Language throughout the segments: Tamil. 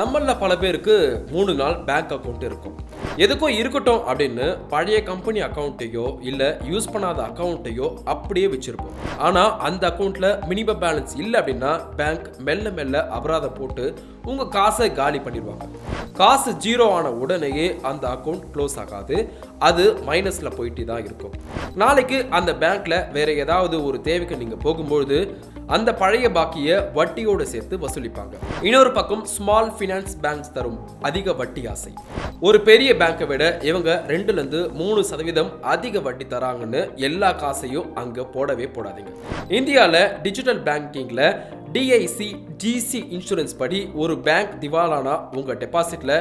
நம்மள பல பேருக்கு 3 நாள் பேங்க் அக்கவுண்ட் இருக்கும். எதுக்கும் இருக்கட்டும் அப்படின்னு பழைய கம்பெனி அக்கவுண்ட்டையோ இல்ல யூஸ் பண்ணாத அக்கவுண்ட்டையோ அப்படியே வச்சிருப்போம். ஆனா அந்த அக்கவுண்ட்ல மினிமம் பேலன்ஸ் இல்ல அப்படின்னா பேங்க் மெல்ல மெல்ல அபராதம் போட்டு உங்க காசை காலி பண்ணிடுவாங்க. காசு ஜீரோ ஆன உடனேயே அந்த அக்கவுண்ட் க்ளோஸ் ஆகாது, அது மைனஸ்ல போயிட்டு தான் இருக்கும். நாளைக்கு அந்த பேங்க்ல வேற ஏதாவது ஒரு தேவைக்கு நீங்க போகும்போது அந்த பழைய பாக்கிய வட்டியோடு சேர்த்து வசூலிப்பாங்க. இன்னொரு பக்கம் ஸ்மால் ஃபினான்ஸ் பேங்க்ஸ் தரும் அதிக வட்டி ஆசை. ஒரு பெரிய பேங்கை விட இவங்க 2-3% அதிக வட்டி தராங்கன்னு எல்லா காசையும் அங்க போடவே போடாதீங்க. இந்தியாவில் டிஜிட்டல் பேங்கிங்ல டிஐசி ஜிசி இன்சூரன்ஸ் படி ஒரு பேங்க் திவாலானா உங்க டெபாசிட்ல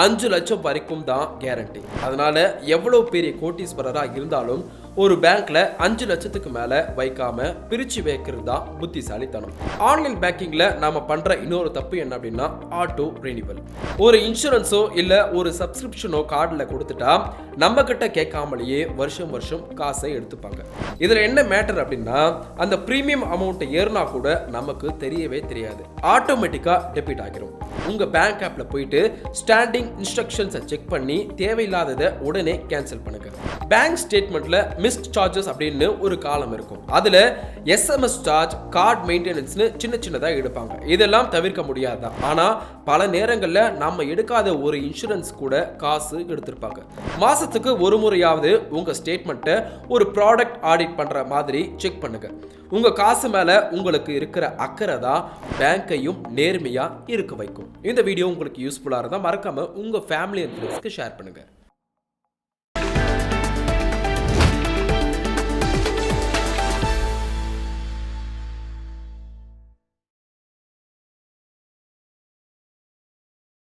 5 லட்சம் வரைக்கும் தான் கேரண்டி. அதனால எவ்வளவு பெரிய கோட்டீஸ்வரரா இருந்தாலும் ஒரு பேங்க்ல 5 லட்சத்துக்கு மேல வைக்காம பிரிச்சு வைக்கிறது தான் புத்திசாலித்தனம். ஆன்லைன் பேங்கிங்ல நாம பண்ற இன்னொரு தப்பு என்ன அப்படின்னா ஆட்டோ ரெனிவல். ஒரு இன்சூரன்ஸோ இல்ல ஒரு சப்ஸ்கிரிப்ஷனோ கார்டுல கொடுத்துட்டா நம்ம கிட்ட கேட்காமலேயே வருஷம் வருஷம் காசை எடுத்துப்பாங்க. இதுல என்ன மேட்டர் அப்படின்னா அந்த பிரீமியம் அமௌண்ட் ஏறினா கூட நமக்கு தெரியவே தெரியாது, ஆட்டோமேட்டிக்கா டெபிட் ஆகிரும். உங்க பேங்க் ஆப்ல போயிட்டு ஸ்டாண்டிங் இன்ஸ்ட்ரக்ஷன்ஸை செக் பண்ணி தேவையில்லாததை உடனே கேன்சல் பண்ணுங்க. பேங்க் ஸ்டேட்மெண்ட்ல மிஸ்ட் சார்ஜஸ் அப்படின்னு ஒரு காலம் இருக்கும். அதுல எஸ்எம்எஸ் சார்ஜ், கார்டு மெயின்டெனன்ஸ்னு சின்னதா எடுப்பாங்க. இதெல்லாம் தவிர்க்க முடியாதுதான். ஆனா பல நேரங்கள்ல நம்ம எடுக்காத ஒரு இன்சூரன்ஸ் கூட காசு எடுத்திருப்பாங்க. மாசத்துக்கு ஒரு முறையாவது உங்க ஸ்டேட்மெண்ட்டை ஒரு ப்ராடக்ட் ஆடிட் பண்ற மாதிரி செக் பண்ணுங்க. உங்க காசு மேல உங்களுக்கு இருக்கிற அக்கறை தான் பேங்கையும் நேர்மையா இருக்க வைக்கும். இந்த வீடியோ உங்களுக்கு யூஸ்ஃபுல்லா இருந்தா மறக்காம உங்க ஃபேமிலி அண்ட் ஃப்ரெண்ட்ஸ்க்கு ஷேர் பண்ணுங்க.